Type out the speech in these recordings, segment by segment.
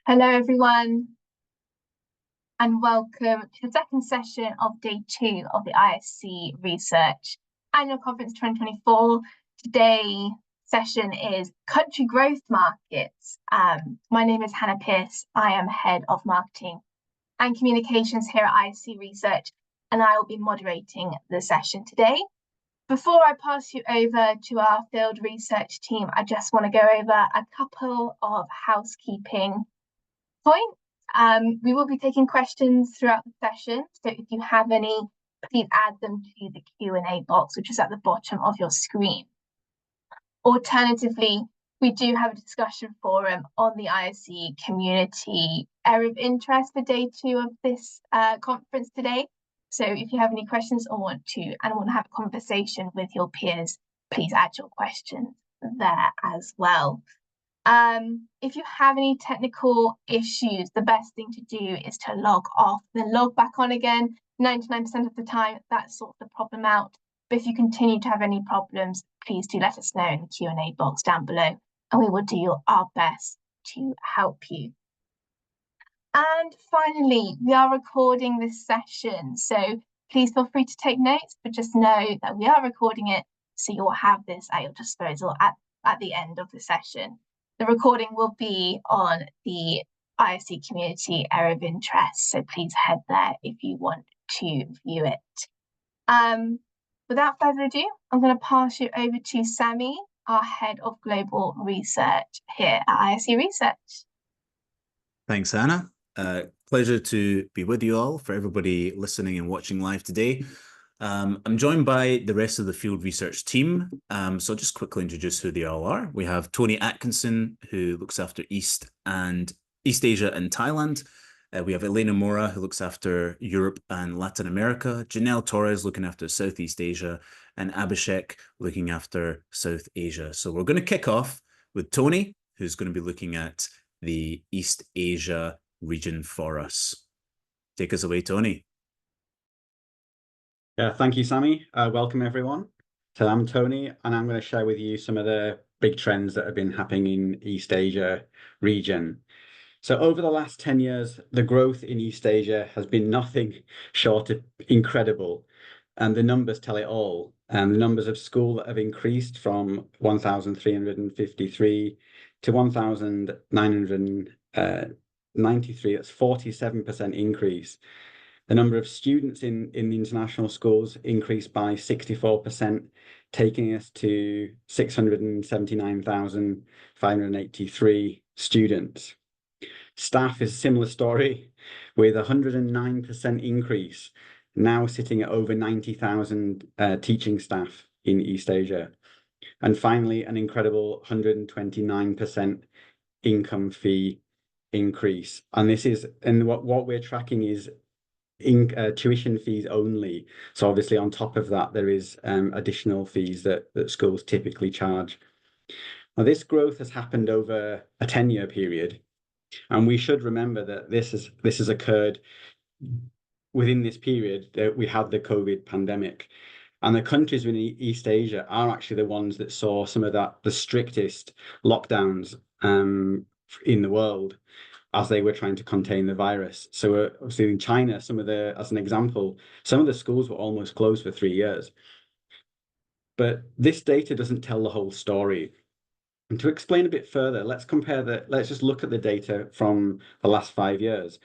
Hello, everyone, and welcome to the second session of day 2 of the ISC Research Annual Conference 2024. Today's session is Country Growth Markets. My name is Hannah Pierce. I am Head of Marketing and Communications here at ISC Research, and I will be moderating the session today. Before I pass you over to our field research team, I just want to go over a couple of housekeeping points. We will be taking questions throughout the session, so if you have any, please add them to the Q&A box, which is at the bottom of your screen. Alternatively, we do have a discussion forum on the ISC community area of interest for day 2 of this conference today. So if you have any questions or want to have a conversation with your peers, please add your questions there as well. If you have any technical issues, the best thing to do is to log off, then log back on again. 99% of the time, that sorts the problem out. But if you continue to have any problems, please do let us know in the Q&A box down below, and we will do our best to help you. And finally, we are recording this session, so please feel free to take notes, but just know that we are recording it, so you'll have this at your disposal at the end of the session. The recording will be on the ISC community area of interest, so please head there if you want to view it. Without further ado, I'm going to pass you over to Sammy, our Head of Global Research here at ISC Research. Thanks, Hannah. Pleasure to be with you all, for everybody listening and watching live today. I'm joined by the rest of the field research team, so I'll just quickly introduce who they all are. We have Tony Atkinson, who looks after East Asia and Thailand. We have Elena Mora, who looks after Europe and Latin America. Janelle Torres looking after Southeast Asia, and Abhishek looking after South Asia. So we're going to kick off with Tony, who's going to be looking at the East Asia region for us. Take us away, Tony. Yeah, thank you, Sammy. Welcome, everyone. So I'm Tony, and I'm going to share with you some of the big trends that have been happening in East Asia region. So over the last 10 years, the growth in East Asia has been nothing short of incredible. And the numbers tell it all. The numbers of schools that have increased from 1,353 to 1,993. That's 47% increase. The number of students in the international schools increased by 64%, taking us to 679,583 students. Staff is a similar story, with 109% increase, now sitting at over 90,000 teaching staff in East Asia. And finally, an incredible 129% income fee increase. And what we're tracking is tuition fees only. So obviously on top of that, there is additional fees that schools typically charge. Now, this growth has happened over a 10-year period, and we should remember that this has occurred within this period that we had the COVID pandemic. And the countries in East Asia are actually the ones that saw some of the strictest lockdowns in the world, as they were trying to contain the virus. So obviously in China, as an example, some of the schools were almost closed for 3 years. But this data doesn't tell the whole story. And to explain a bit further, let's just look at the data from the last 5 years.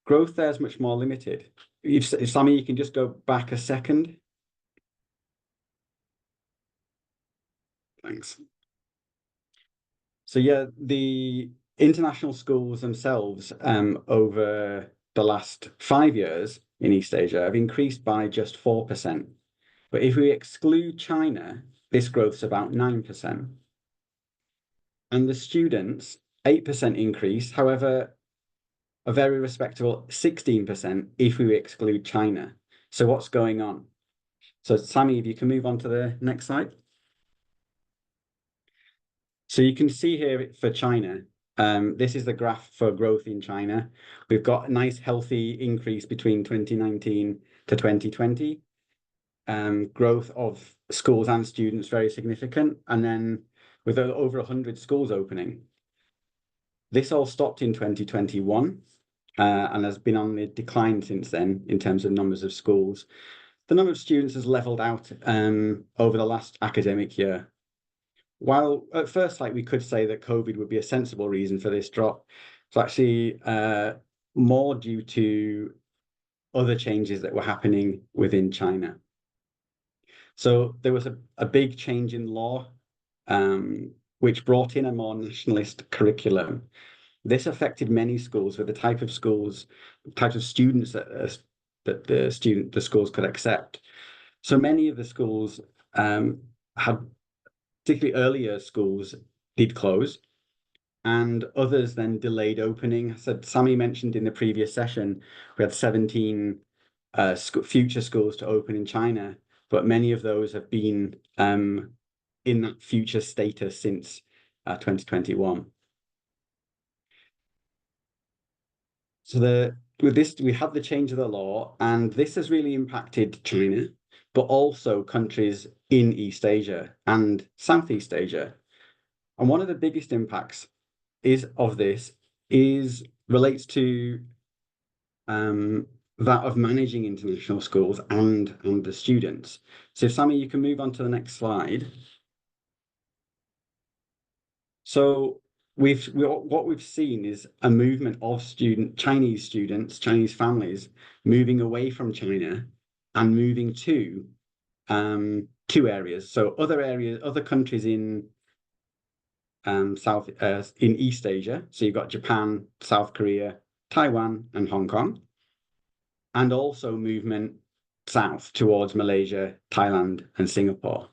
Growth there is much more limited. If Sammy, you can just go back a second. Thanks. So yeah, the international schools themselves over the last 5 years in East Asia have increased by just 4%. But if we exclude China, this growth's about 9%. And the students, 8% increase, however, a very respectable 16% if we exclude China. So what's going on? So Sammy, if you can move on to the next slide. So you can see here for China, this is the graph for growth in China. We've got a nice healthy increase between 2019 to 2020. Growth of schools and students very significant. And then with over 100 schools opening. This all stopped in 2021 and has been on the decline since then in terms of numbers of schools. The number of students has leveled out over the last academic year. While at first sight we could say that COVID would be a sensible reason for this drop, it's actually more due to other changes that were happening within China. So there was a big change in law, which brought in a more nationalist curriculum. This affected many schools with the type of students that the schools could accept. So many of the schools had, particularly earlier schools, did close, and others then delayed opening. So Sammy mentioned in the previous session, we had 17 future schools to open in China, but many of those have been in that future status since 2021. So with this, we had the change of the law, and this has really impacted China, but also countries in East Asia and Southeast Asia. And one of the biggest impacts relates to that of managing international schools and the students. So if Sammy, you can move on to the next slide. So what we've seen is a movement of Chinese families moving away from China and moving to two areas. So other countries in East Asia. So you've got Japan, South Korea, Taiwan, and Hong Kong, and also movement south towards Malaysia, Thailand, and Singapore.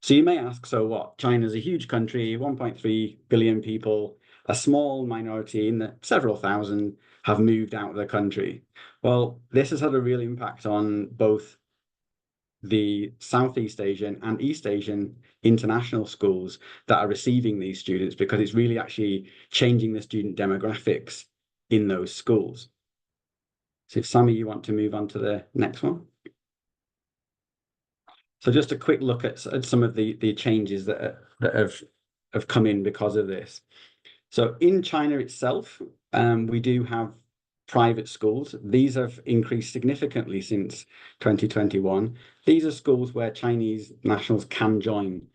So you may ask, so what? China's a huge country, 1.3 billion people, a small minority in the several thousand have moved out of the country. Well, this has had a real impact on both the Southeast Asian and East Asian international schools that are receiving these students, because it's really actually changing the student demographics in those schools. So if Sammy, you want to move on to the next one. So just a quick look at some of the changes that have come in because of this. So in China itself, we do have private schools. These have increased significantly since 2021. These are schools where Chinese nationals can join.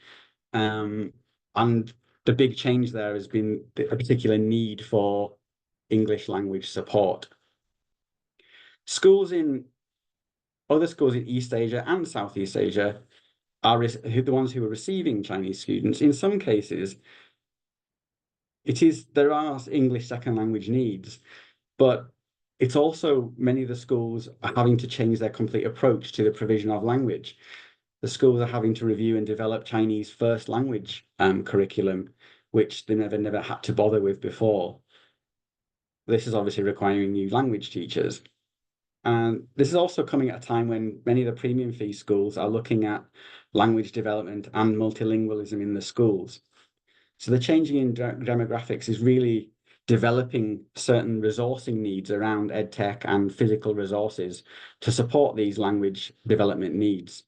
And the big change there has been a particular need for English language support. Other schools in East Asia and Southeast Asia are the ones who are receiving Chinese students. In some cases, there are English second language needs, but it's also many of the schools are having to change their complete approach to the provision of language. The schools are having to review and develop Chinese first language curriculum, which they never had to bother with before. This is obviously requiring new language teachers. And this is also coming at a time when many of the premium fee schools are looking at language development and multilingualism in the schools. So the changing in demographics is really developing certain resourcing needs around EdTech and physical resources to support these language development needs,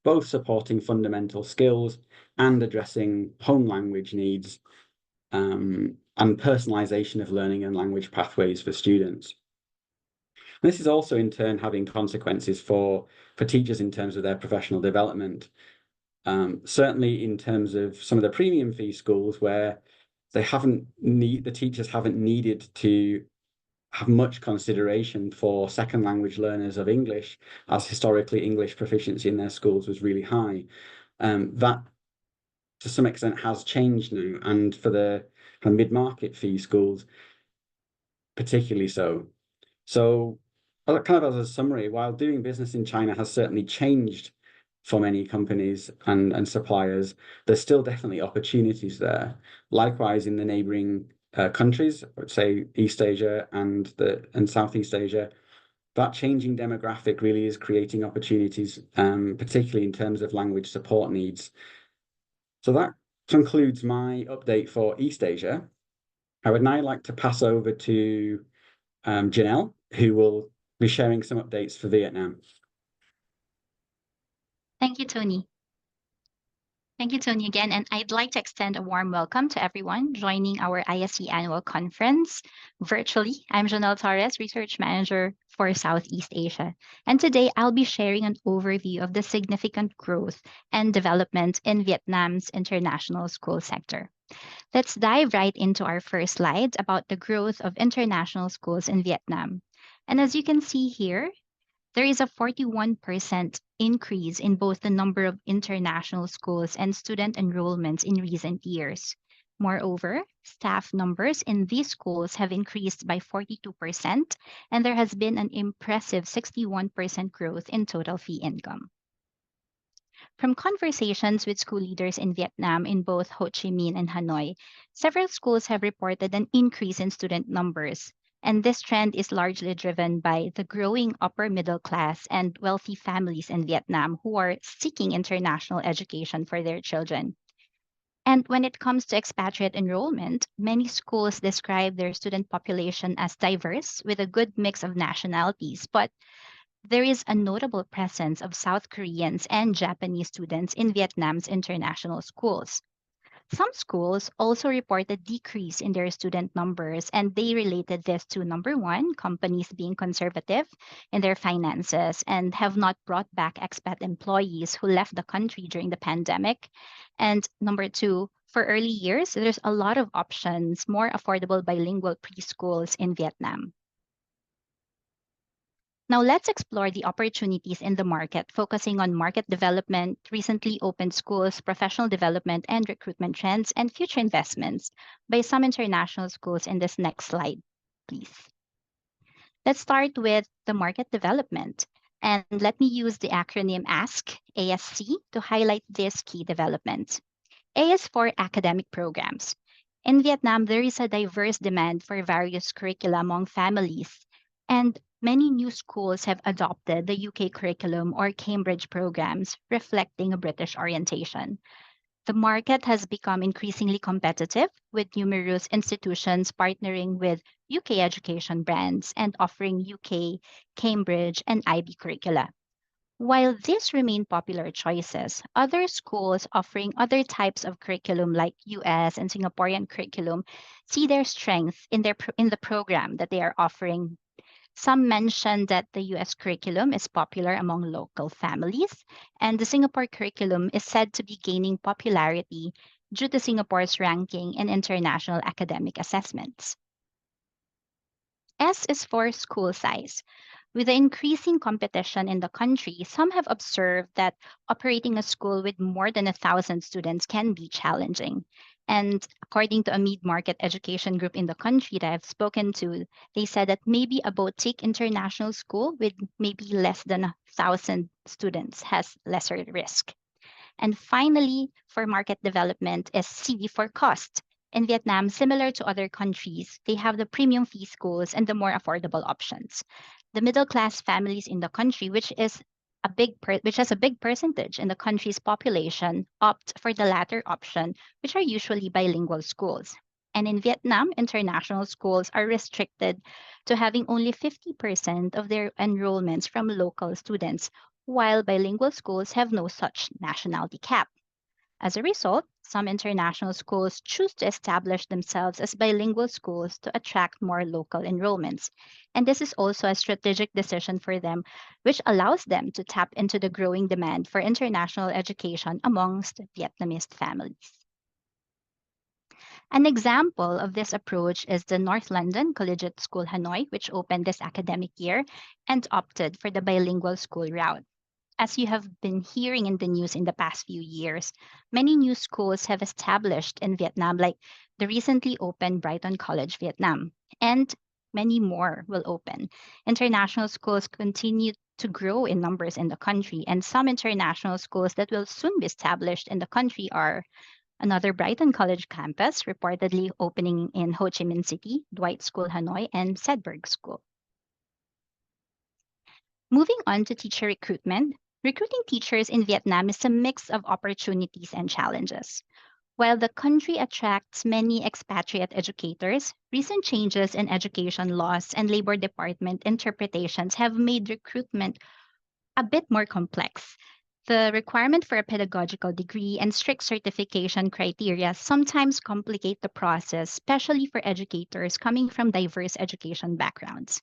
both supporting fundamental skills and addressing home language needs and personalization of learning and language pathways for students. This is also in turn having consequences for teachers in terms of their professional development. Certainly in terms of some of the premium fee schools where the teachers haven't needed to have much consideration for second language learners of English, as historically English proficiency in their schools was really high. That to some extent has changed now, and for the mid-market fee schools, particularly so. So kind of as a summary, while doing business in China has certainly changed for many companies and suppliers, there's still definitely opportunities there. Likewise, in the neighboring countries, say East Asia and Southeast Asia, that changing demographic really is creating opportunities, particularly in terms of language support needs. So that concludes my update for East Asia. I would now like to pass over to Janelle, who will be sharing some updates for Vietnam. Thank you, Tony. Thank you, Tony, again. And I'd like to extend a warm welcome to everyone joining our ISC annual conference virtually. I'm Janelle Torres, Research Manager for Southeast Asia. And today I'll be sharing an overview of the significant growth and development in Vietnam's international school sector. Let's dive right into our first slides about the growth of international schools in Vietnam. And as you can see here, there is a 41% increase in both the number of international schools and student enrollments in recent years. Moreover, staff numbers in these schools have increased by 42%, and there has been an impressive 61% growth in total fee income. From conversations with school leaders in Vietnam in both Ho Chi Minh and Hanoi, several schools have reported an increase in student numbers, and this trend is largely driven by the growing upper middle class and wealthy families in Vietnam who are seeking international education for their children. And when it comes to expatriate enrollment, many schools describe their student population as diverse with a good mix of nationalities, but there is a notable presence of South Koreans and Japanese students in Vietnam's international schools. Some schools also report a decrease in their student numbers, and they related this to number one, companies being conservative in their finances and have not brought back expat employees who left the country during the pandemic. And number two, for early years, there's a lot of options, more affordable bilingual preschools in Vietnam. Now let's explore the opportunities in the market, focusing on market development, recently opened schools, professional development and recruitment trends, and future investments by some international schools in this next slide, please. Let's start with the market development. And let me use the acronym ASC to highlight this key development. A is for academic programs. In Vietnam, there is a diverse demand for various curricula among families, and many new schools have adopted the UK curriculum or Cambridge programs, reflecting a British orientation. The market has become increasingly competitive, with numerous institutions partnering with UK education brands and offering UK, Cambridge, and IB curricula. While these remain popular choices, other schools offering other types of curriculum like US and Singaporean curriculum see their strength in the program that they are offering. Some mentioned that the US curriculum is popular among local families, and the Singapore curriculum is said to be gaining popularity due to Singapore's ranking in international academic assessments. S is for school size. With the increasing competition in the country, some have observed that operating a school with more than 1,000 students can be challenging. And according to a mid-market education group in the country that I've spoken to, they said that maybe a boutique international school with maybe less than 1,000 students has lesser risk. And finally, for market development is C for cost. In Vietnam, similar to other countries, they have the premium fee schools and the more affordable options. The middle class families in the country, which has a big percentage in the country's population, opt for the latter option, which are usually bilingual schools. And in Vietnam, international schools are restricted to having only 50% of their enrollments from local students, while bilingual schools have no such nationality cap. As a result, some international schools choose to establish themselves as bilingual schools to attract more local enrollments. And this is also a strategic decision for them, which allows them to tap into the growing demand for international education amongst Vietnamese families. An example of this approach is the North London Collegiate School Hanoi, which opened this academic year and opted for the bilingual school route. As you have been hearing in the news in the past few years, many new schools have established in Vietnam, like the recently opened Brighton College Vietnam, and many more will open. International schools continue to grow in numbers in the country, and some international schools that will soon be established in the country are another Brighton College campus, reportedly opening in Ho Chi Minh City, Dwight School Hanoi, and Sedberg School. Moving on to teacher recruitment, recruiting teachers in Vietnam is a mix of opportunities and challenges. While the country attracts many expatriate educators, recent changes in education laws and Labor Department interpretations have made recruitment a bit more complex. The requirement for a pedagogical degree and strict certification criteria sometimes complicate the process, especially for educators coming from diverse education backgrounds.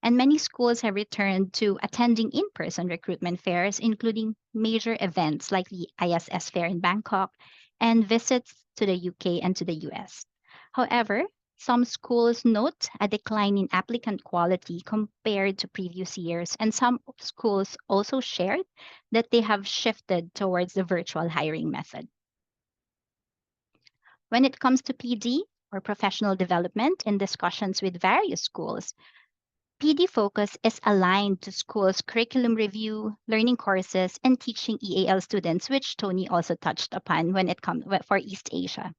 And many schools have returned to attending in-person recruitment fairs, including major events like the ISS fair in Bangkok and visits to the UK and to the US. However, some schools note a decline in applicant quality compared to previous years, and some schools also shared that they have shifted towards the virtual hiring method. When it comes to PD, or professional development, in discussions with various schools, PD focus is aligned to schools' curriculum review, learning courses, and teaching EAL students, which Tony also touched upon when it comes for East Asia.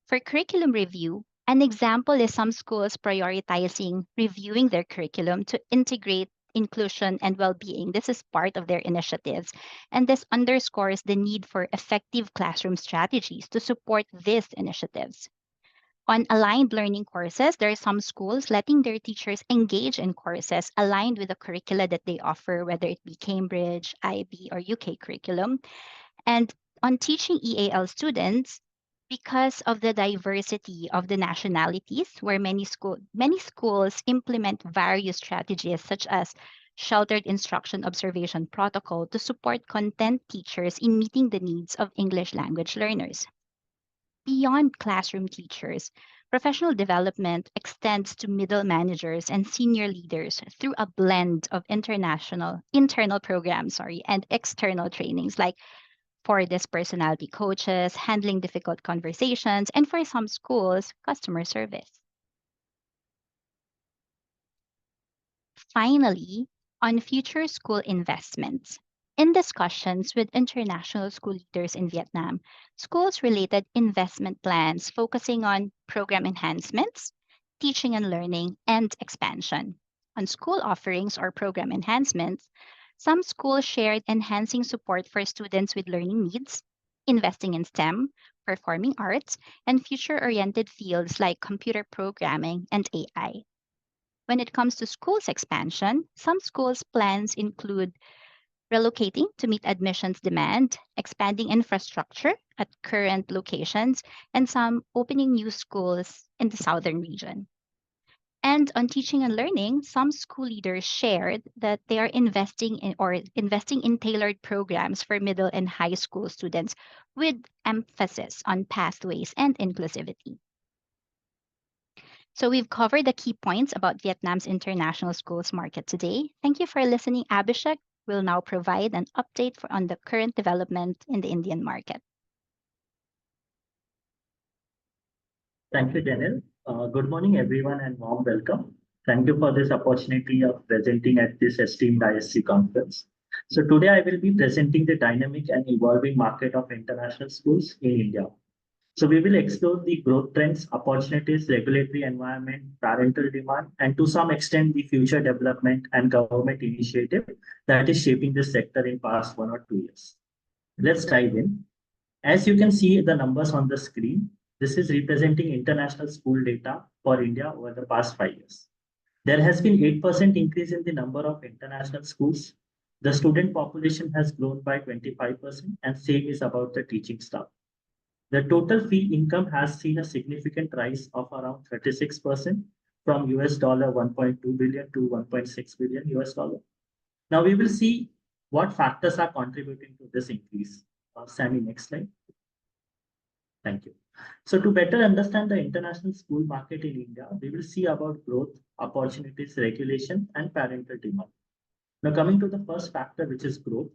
For curriculum review, an example is some schools prioritizing reviewing their curriculum to integrate inclusion and well-being. This is part of their initiatives, and this underscores the need for effective classroom strategies to support these initiatives. On aligned learning courses, there are some schools letting their teachers engage in courses aligned with the curricula that they offer, whether it be Cambridge, IB, or UK curriculum. And on teaching EAL students, because of the diversity of the nationalities, where many schools implement various strategies such as sheltered instruction observation protocol to support content teachers in meeting the needs of English language learners. Beyond classroom teachers, professional development extends to middle managers and senior leaders through a blend of internal programs, and external trainings like for this personality coaches, handling difficult conversations, and for some schools, customer service. Finally, on future school investments. In discussions with international school leaders in Vietnam, schools related investment plans focusing on program enhancements, teaching and learning, and expansion. On school offerings or program enhancements, some schools shared enhancing support for students with learning needs, investing in STEM, performing arts, and future-oriented fields like computer programming and AI. When it comes to schools expansion, some schools' plans include relocating to meet admissions demand, expanding infrastructure at current locations, and some opening new schools in the southern region. And on teaching and learning, some school leaders shared that they are investing in tailored programs for middle and high school students with emphasis on pathways and inclusivity. So we've covered the key points about Vietnam's international schools market today. Thank you for listening. Abhishek will now provide an update on the current development in the Indian market. Thank you, Daniel. Good morning, everyone, and warm welcome. Thank you for this opportunity of presenting at this esteemed ISC conference. So today I will be presenting the dynamic and evolving market of international schools in India. So we will explore the growth trends, opportunities, regulatory environment, parental demand, and to some extent the future development and government initiative that is shaping this sector in past 1 or 2 years. Let's dive in. As you can see the numbers on the screen, this is representing international school data for India over the past 5 years. There has been 8% increase in the number of international schools. The student population has grown by 25%, and same is about the teaching staff. The total fee income has seen a significant rise of around 36% from $1.2 billion to $1.6 billion. Now we will see what factors are contributing to this increase. Sammy, next slide. Thank you. So to better understand the international school market in India, we will see about growth, opportunities, regulation, and parental demand. Now coming to the first factor, which is growth.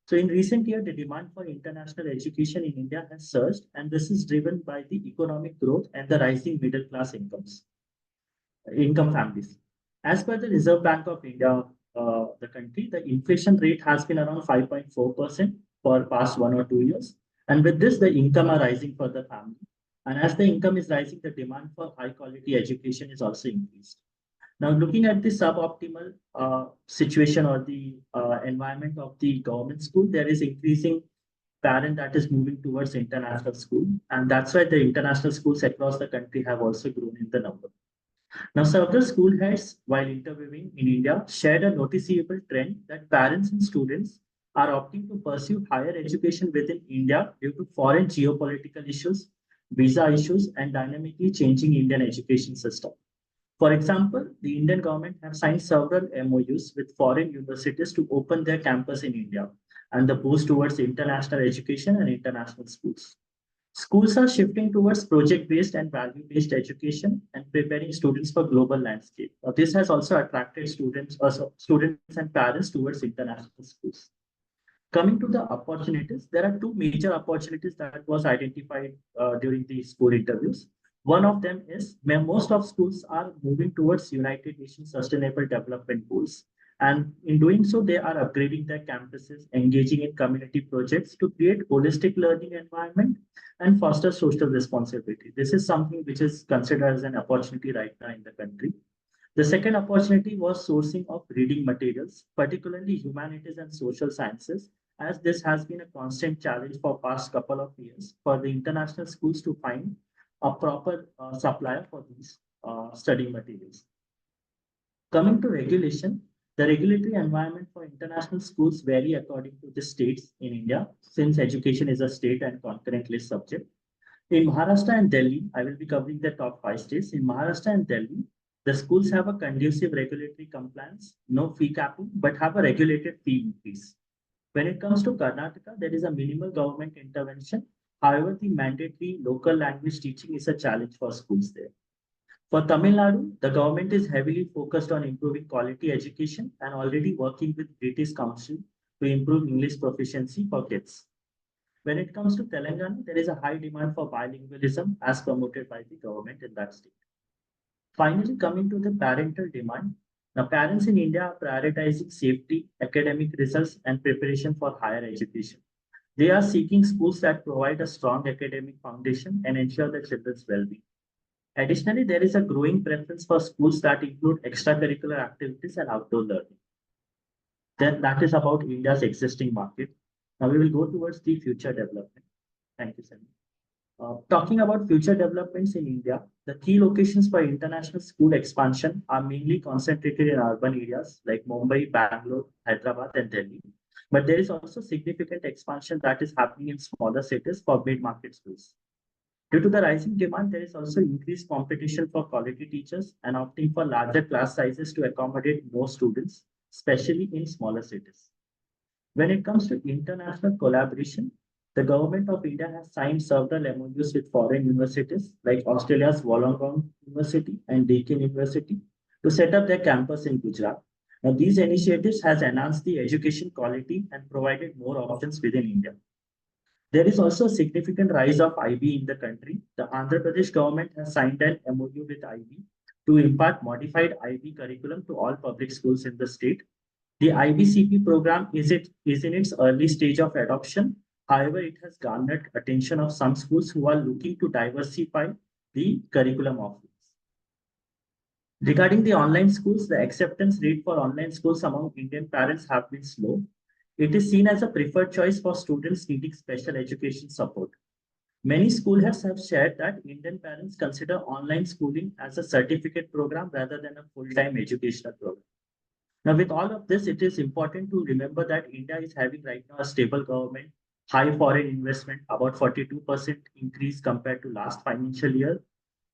So in recent years, the demand for international education in India has surged, and this is driven by the economic growth and the rising middle class income families. As per the Reserve Bank of India, the country, the inflation rate has been around 5.4% for past 1 or 2 years. And with this, the income are rising for the family. And as the income is rising, the demand for high quality education is also increased. Now, looking at the suboptimal situation or the environment of the government school, there is increasing parent that is moving towards international school. And that's why the international schools across the country have also grown in the number. Now, several school heads, while interviewing in India, shared a noticeable trend that parents and students are opting to pursue higher education within India due to foreign geopolitical issues, visa issues, and dynamically changing Indian education system. For example, the Indian government have signed several MOUs with foreign universities to open their campus in India and the boost towards international education and international schools. Schools are shifting towards project-based and value-based education and preparing students for global landscape. This has also attracted students and parents towards international schools. Coming to the opportunities, there are two major opportunities that was identified during the school interviews. One of them is where most of schools are moving towards United Nations Sustainable Development Goals. And in doing so, they are upgrading their campuses, engaging in community projects to create holistic learning environment and foster social responsibility. This is something which is considered as an opportunity right now in the country. The second opportunity was sourcing of reading materials, particularly humanities and social sciences, as this has been a constant challenge for past couple of years for the international schools to find a proper supplier for these study materials. Coming to regulation, the regulatory environment for international schools vary according to the states in India, since education is a state and concurrent list subject. In Maharashtra and Delhi, I will be covering the top 5 states. In Maharashtra and Delhi, the schools have a conducive regulatory compliance, no fee capping, but have a regulated fee increase. When it comes to Karnataka, there is a minimal government intervention. However, the mandatory local language teaching is a challenge for schools there. For Tamil Nadu, the government is heavily focused on improving quality education and already working with British Council to improve English proficiency for kids. When it comes to Telangana, there is a high demand for bilingualism as promoted by the government in that state. Finally, coming to the parental demand, now parents in India are prioritizing safety, academic results, and preparation for higher education. They are seeking schools that provide a strong academic foundation and ensure the children's well-being. Additionally, there is a growing preference for schools that include extracurricular activities and outdoor learning. Then that is about India's existing market. Now we will go towards the future development. Thank you, Sandy. Talking about future developments in India, the key locations for international school expansion are mainly concentrated in urban areas like Mumbai, Bangalore, Hyderabad, and Delhi. But there is also significant expansion that is happening in smaller cities for mid-market schools. Due to the rising demand, there is also increased competition for quality teachers and opting for larger class sizes to accommodate more students, especially in smaller cities. When it comes to international collaboration, the government of India has signed several MOUs with foreign universities like Australia's Wollongong University and Deakin University to set up their campus in Gujarat. Now, these initiatives has enhanced the education quality and provided more options within India. There is also a significant rise of IB in the country. The Andhra Pradesh government has signed an MOU with IB to impart modified IB curriculum to all public schools in the state. The IBCP program is in its early stage of adoption. However, it has garnered attention of some schools who are looking to diversify the curriculum offerings. Regarding the online schools, the acceptance rate for online schools among Indian parents have been slow. It is seen as a preferred choice for students needing special education support. Many school heads have shared that Indian parents consider online schooling as a certificate program rather than a full-time educational program. Now, with all of this, it is important to remember that India is having right now a stable government, high foreign investment, about 42% increase compared to last financial year.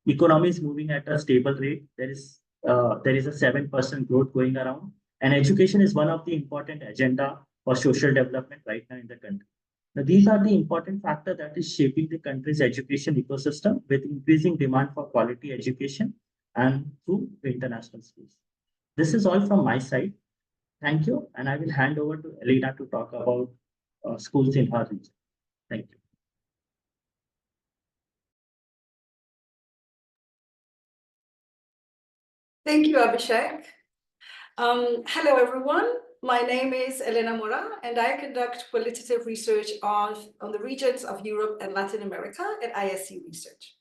Economy is moving at a stable rate. There is a 7% growth going around, and education is one of the important agenda for social development right now in the country. Now, these are the important factors that is shaping the country's education ecosystem with increasing demand for quality education and through international schools. This is all from my side. Thank you, and I will hand over to Elena to talk about schools in her region. Thank you. Thank you, Abhishek. Hello, everyone. My name is Elena Mora, and I conduct qualitative research on the regions of Europe and Latin America at ISC Research.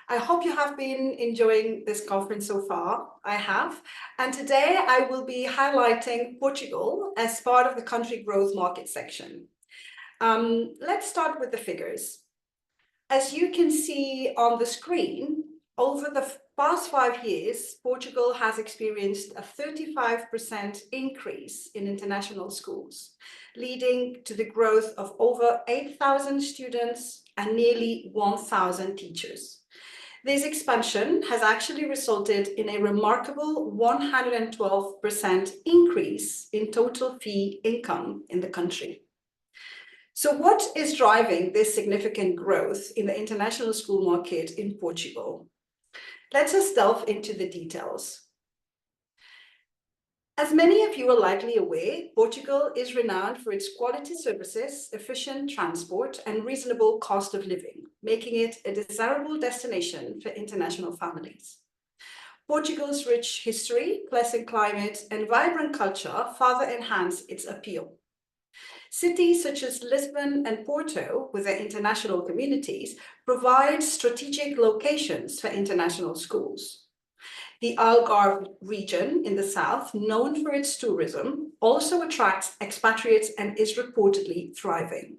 I hope you have been enjoying this conference so far. I have. And today I will be highlighting Portugal as part of the country growth market section. Let's start with the figures. As you can see on the screen, over the past 5 years, Portugal has experienced a 35% increase in international schools, leading to the growth of over 8,000 students and nearly 1,000 teachers. This expansion has actually resulted in a remarkable 112% increase in total fee income in the country. So what is driving this significant growth in the international school market in Portugal? Let us delve into the details. As many of you are likely aware, Portugal is renowned for its quality services, efficient transport, and reasonable cost of living, making it a desirable destination for international families. Portugal's rich history, pleasant climate, and vibrant culture further enhance its appeal. Cities such as Lisbon and Porto, with their international communities, provide strategic locations for international schools. The Algarve region in the south, known for its tourism, also attracts expatriates and is reportedly thriving.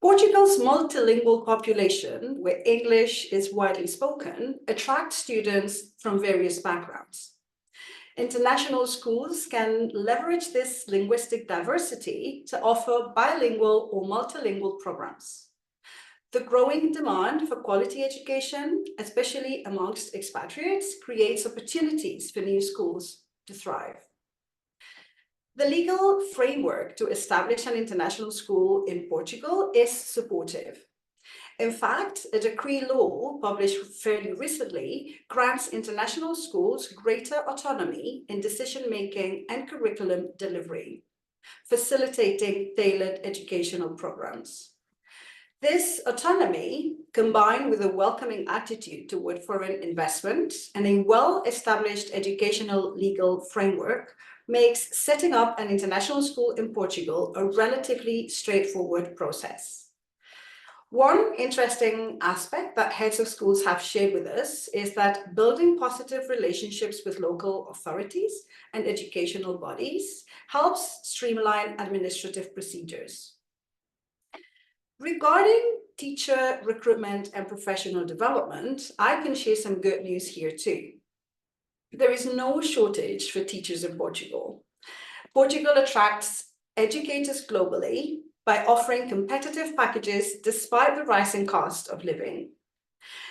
Portugal's multilingual population, where English is widely spoken, attracts students from various backgrounds. International schools can leverage this linguistic diversity to offer bilingual or multilingual programs. The growing demand for quality education, especially amongst expatriates, creates opportunities for new schools to thrive. The legal framework to establish an international school in Portugal is supportive. In fact, a decree law published fairly recently grants international schools greater autonomy in decision-making and curriculum delivery, facilitating tailored educational programs. This autonomy, combined with a welcoming attitude toward foreign investment and a well-established educational legal framework, makes setting up an international school in Portugal a relatively straightforward process. One interesting aspect that heads of schools have shared with us is that building positive relationships with local authorities and educational bodies helps streamline administrative procedures. Regarding teacher recruitment and professional development, I can share some good news here too. There is no shortage for teachers in Portugal. Portugal attracts educators globally by offering competitive packages despite the rising cost of living.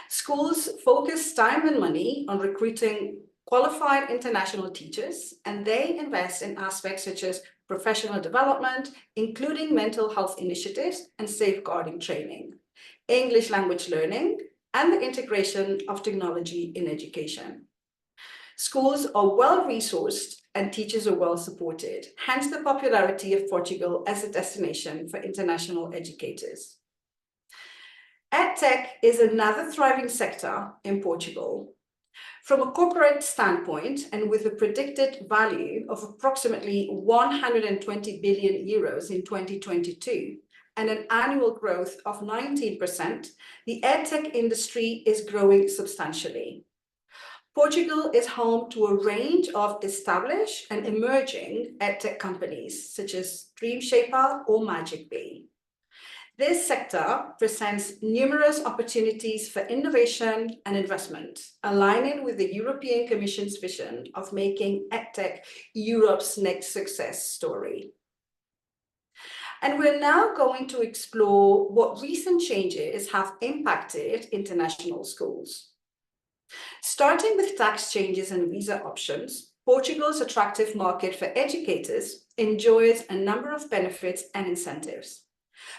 Schools focus time and money on recruiting qualified international teachers, and they invest in aspects such as professional development, including mental health initiatives and safeguarding training, English language learning, and the integration of technology in education. Schools are well-resourced and teachers are well-supported, hence the popularity of Portugal as a destination for international educators. EdTech is another thriving sector in Portugal. From a corporate standpoint, and with a predicted value of approximately 120 billion euros in 2022 and an annual growth of 19%, the EdTech industry is growing substantially. Portugal is home to a range of established and emerging EdTech companies, such as DreamShaper or Magic Bee. This sector presents numerous opportunities for innovation and investment, aligning with the European Commission's vision of making EdTech Europe's next success story. And we're now going to explore what recent changes have impacted international schools. Starting with tax changes and visa options, Portugal's attractive market for educators enjoys a number of benefits and incentives.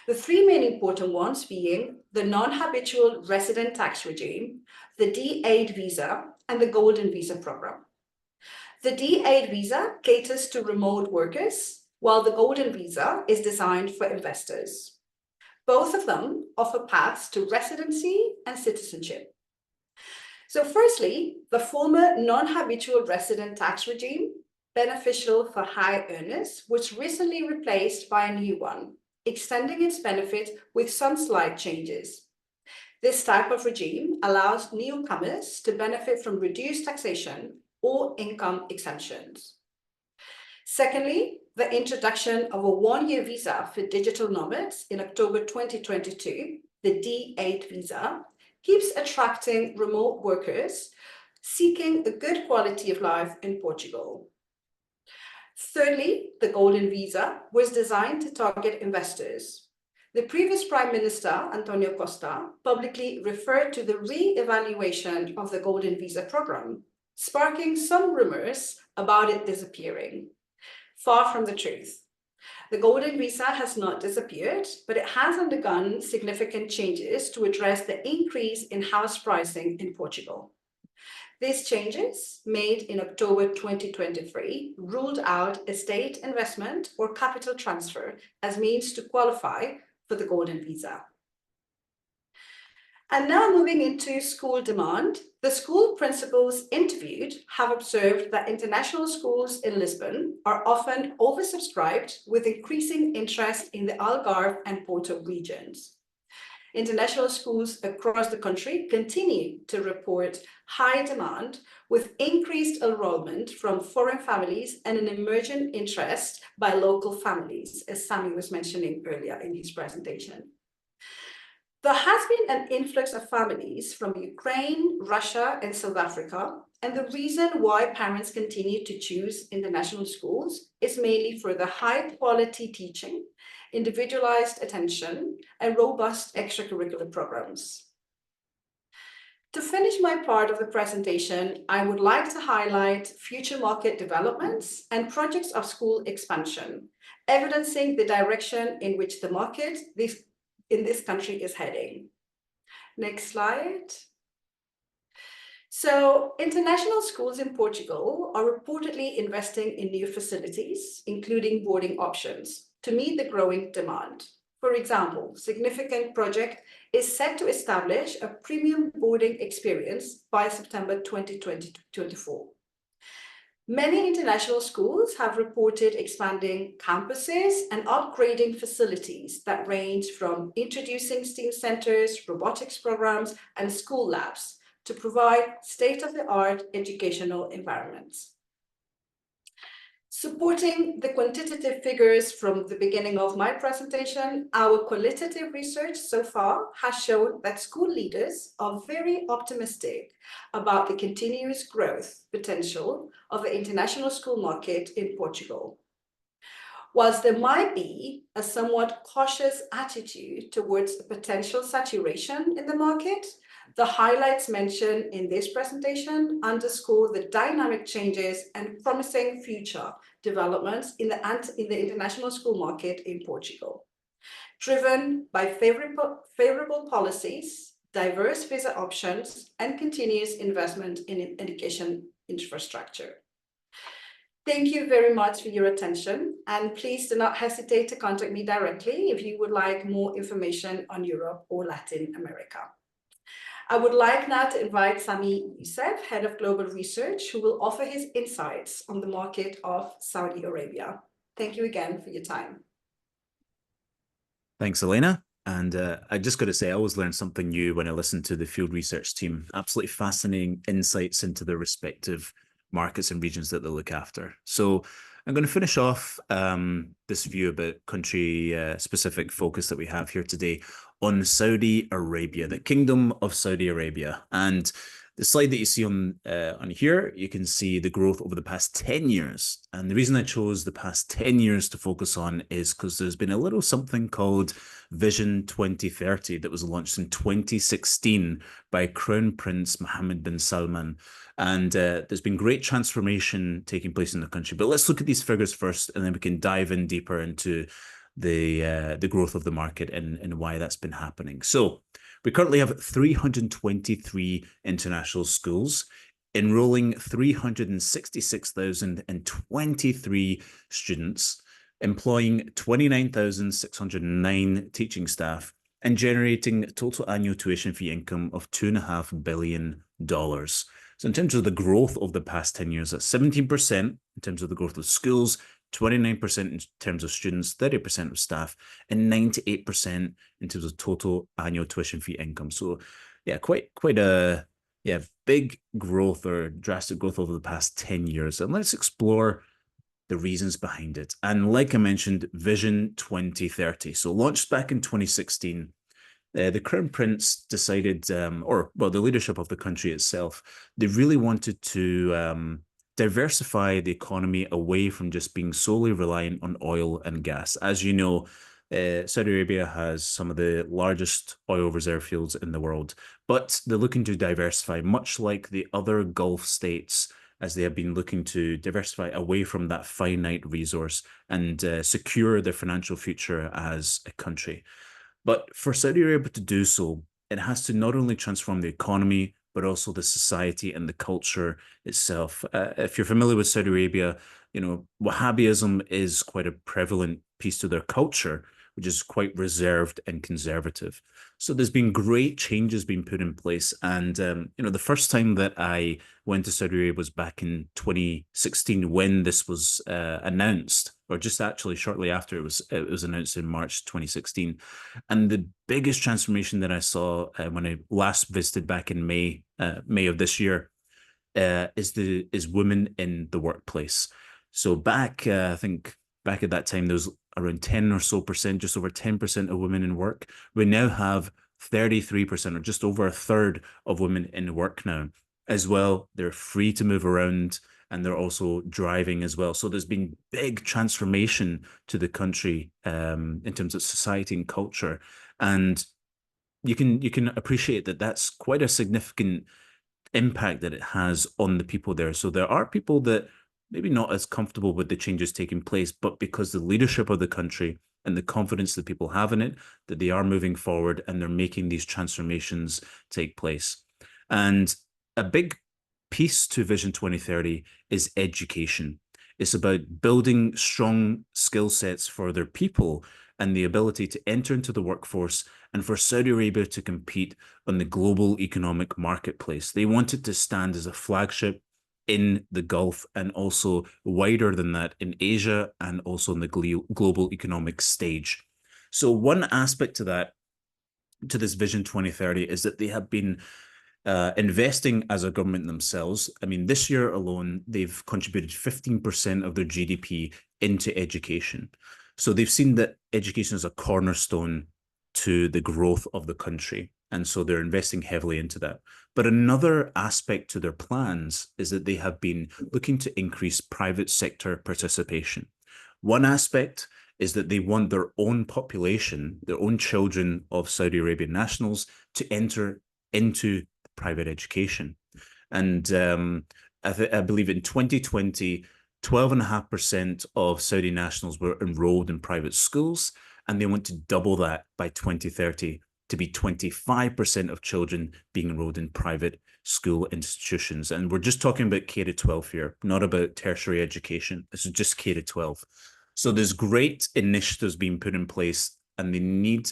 The three main important ones being the non-habitual resident tax regime, the D8 visa, and the Golden Visa program. The D8 visa caters to remote workers, while the Golden Visa is designed for investors. Both of them offer paths to residency and citizenship. So firstly, the former non-habitual resident tax regime, beneficial for high earners, was recently replaced by a new one, extending its benefit with some slight changes. This type of regime allows newcomers to benefit from reduced taxation or income exemptions. Secondly, the introduction of a one-year visa for digital nomads in October 2022, the D8 visa, keeps attracting remote workers seeking a good quality of life in Portugal. Thirdly, the Golden Visa was designed to target investors. The previous Prime Minister, Antonio Costa, publicly referred to the re-evaluation of the Golden Visa program, sparking some rumors about it disappearing. Far from the truth. The Golden Visa has not disappeared, but it has undergone significant changes to address the increase in house pricing in Portugal. These changes, made in October 2023, ruled out estate investment or capital transfer as means to qualify for the Golden Visa. And now moving into school demand, the school principals interviewed have observed that international schools in Lisbon are often oversubscribed with increasing interest in the Algarve and Porto regions. International schools across the country continue to report high demand with increased enrollment from foreign families and an emergent interest by local families, as Sami was mentioning earlier in his presentation. There has been an influx of families from Ukraine, Russia, and South Africa, and the reason why parents continue to choose international schools is mainly for the high-quality teaching, individualized attention, and robust extracurricular programs. To finish my part of the presentation, I would like to highlight future market developments and projects of school expansion, evidencing the direction in which the market in this country is heading. Next slide. So international schools in Portugal are reportedly investing in new facilities, including boarding options, to meet the growing demand. For example, significant project is set to establish a premium boarding experience by September 2024. Many international schools have reported expanding campuses and upgrading facilities that range from introducing STEAM centers, robotics programs, and school labs to provide state-of-the-art educational environments. Supporting the quantitative figures from the beginning of my presentation, our qualitative research so far has shown that school leaders are very optimistic about the continuous growth potential of the international school market in Portugal. Whilst there might be a somewhat cautious attitude towards the potential saturation in the market, the highlights mentioned in this presentation underscore the dynamic changes and promising future developments in the international school market in Portugal, driven by favorable policies, diverse visa options, and continuous investment in education infrastructure. Thank you very much for your attention, and please do not hesitate to contact me directly if you would like more information on Europe or Latin America. I would like now to invite Sami Youssef, Head of Global Research, who will offer his insights on the market of Saudi Arabia. Thank you again for your time. Thanks, Elena. And I just got to say, I always learn something new when I listen to the field research team. Absolutely fascinating insights into their respective markets and regions that they look after. So I'm going to finish off this view about country-specific focus that we have here today on Saudi Arabia, the Kingdom of Saudi Arabia. And the slide that you see on here, you can see the growth over the past 10 years. And the reason I chose the past 10 years to focus on is because there's been a little something called Vision 2030 that was launched in 2016 by Crown Prince Mohammed bin Salman. And there's been great transformation taking place in the country. But let's look at these figures first, and then we can dive in deeper into the growth of the market and why that's been happening. So we currently have 323 international schools enrolling 366,023 students, employing 29,609 teaching staff, and generating total annual tuition fee income of $2.5 billion. So in terms of the growth of the past 10 years, that's 17% in terms of the growth of schools, 29% in terms of students, 30% of staff, and 98% in terms of total annual tuition fee income. So yeah, quite a big growth or drastic growth over the past 10 years. And let's explore the reasons behind it. And like I mentioned, Vision 2030. So launched back in 2016. the Crown Prince decided, the leadership of the country itself, they really wanted to diversify the economy away from just being solely reliant on oil and gas. As you know, Saudi Arabia has some of the largest oil reserve fields in the world, but they're looking to diversify, much like the other Gulf states, as they have been looking to diversify away from that finite resource and secure their financial future as a country. But for Saudi Arabia to do so, it has to not only transform the economy, but also the society and the culture itself. If you're familiar with Saudi Arabia, you know, Wahhabism is quite a prevalent piece to their culture, which is quite reserved and conservative. So there's been great changes being put in place. And, you know, the first time that I went to Saudi Arabia was back in 2016 when this was announced, or just actually shortly after it was announced in March 2016. And the biggest transformation that I saw when I last visited back in May of this year is women in the workplace. So back, I think back at that time, there was around 10 or so percent, just over 10% of women in work. We now have 33%, or just over a third of women in work now. As well, they're free to move around, and they're also driving as well. So there's been big transformation to the country in terms of society and culture. And you can appreciate that that's quite a significant impact that it has on the people there. So there are people that maybe not as comfortable with the changes taking place, but because the leadership of the country and the confidence that people have in it, that they are moving forward and they're making these transformations take place. And a big piece to Vision 2030 is education. It's about building strong skill sets for their people and the ability to enter into the workforce, and for Saudi Arabia to compete on the global economic marketplace. They want it to stand as a flagship in the Gulf, and also wider than that in Asia, and also in the global economic stage. So one aspect to that, to this Vision 2030, is that they have been investing as a government themselves. I mean, this year alone, they've contributed 15% of their GDP into education. So they've seen that education is a cornerstone to the growth of the country. And so they're investing heavily into that. But another aspect to their plans is that they have been looking to increase private sector participation. One aspect is that they want their own population, their own children of Saudi Arabian nationals, to enter into private education. And I believe in 2020, 12.5% of Saudi nationals were enrolled in private schools, and they want to double that by 2030 to be 25% of children being enrolled in private school institutions. And we're just talking about K-12 here, not about tertiary education. This is just K-12. So there's great initiatives being put in place, and the need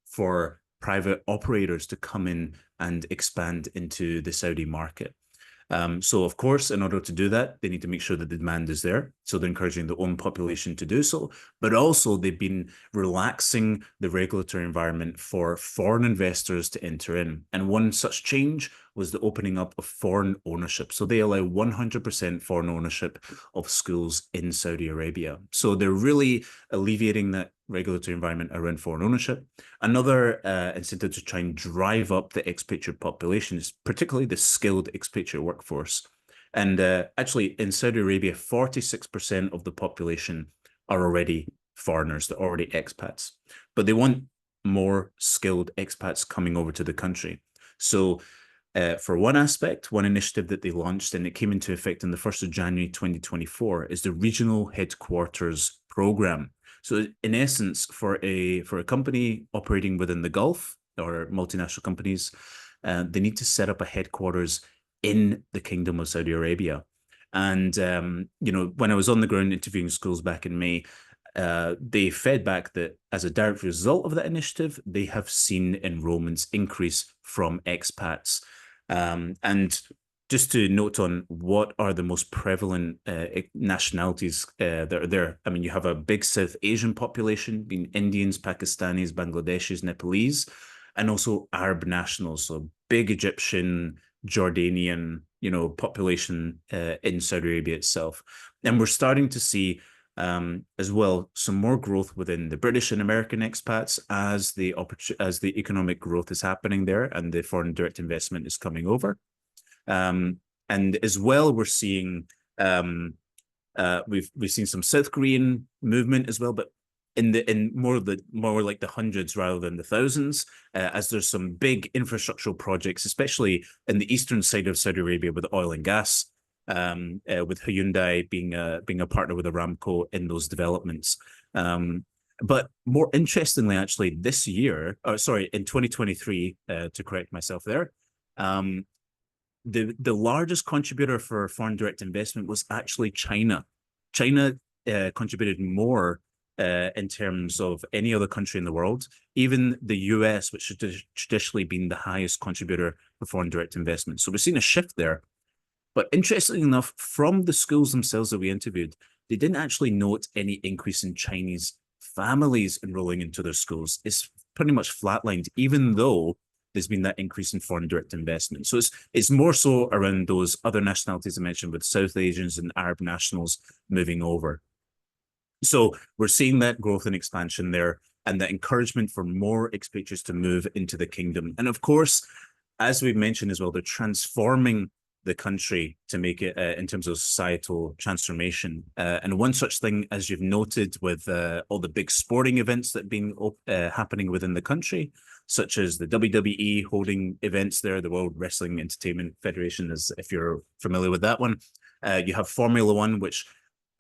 for private operators to come in and expand into the Saudi market. So of course, in order to do that, they need to make sure that the demand is there. So they're encouraging their own population to do so, but also they've been relaxing the regulatory environment for foreign investors to enter in. And one such change was the opening up of foreign ownership. So they allow 100% foreign ownership of schools in Saudi Arabia. So they're really alleviating that regulatory environment around foreign ownership. Another incentive to try and drive up the expatriate population is particularly the skilled expatriate workforce. And actually in Saudi Arabia, 46% of the population are already foreigners, they're already expats, but they want more skilled expats coming over to the country. So for one aspect, one initiative that they launched, and it came into effect on the 1st of January 2024, is the Regional Headquarters Program. So in essence, for a company operating within the Gulf, or multinational companies, they need to set up a headquarters in the Kingdom of Saudi Arabia. And, you know, when I was on the ground interviewing schools back in May, they fed back that as a direct result of that initiative, they have seen enrollments increase from expats. And just to note on what are the most prevalent nationalities that are there. I mean, you have a big South Asian population, being Indians, Pakistanis, Bangladeshis, Nepalese, and also Arab nationals. So big Egyptian, Jordanian, you know, population in Saudi Arabia itself. And we're starting to see as well, some more growth within the British and American expats as the economic growth is happening there and the foreign direct investment is coming over. And as well, we're seeing we've seen some South Korean movement as well, but in more like the hundreds rather than the thousands, as there's some big infrastructural projects, especially in the eastern side of Saudi Arabia with oil and gas, with Hyundai being a partner with Aramco in those developments. But more interestingly, actually, this year, in 2023, to correct myself there, the largest contributor for foreign direct investment was actually China. China contributed more in terms of any other country in the world. Even the US, which has traditionally been the highest contributor for foreign direct investment. So we've seen a shift there. But interestingly enough, from the schools themselves that we interviewed, they didn't actually note any increase in Chinese families enrolling into their schools. It's pretty much flatlined, even though there's been that increase in foreign direct investment. So it's more so around those other nationalities I mentioned, with South Asians and Arab nationals moving over. So we're seeing that growth and expansion there, and that encouragement for more expatriates to move into the kingdom. And of course, as we've mentioned as well, they're transforming the country to make it in terms of societal transformation. And one such thing, as you've noted, with all the big sporting events that have been happening within the country, such as the WWE holding events there, the World Wrestling Entertainment Federation, as if you're familiar with that one. You have Formula One, which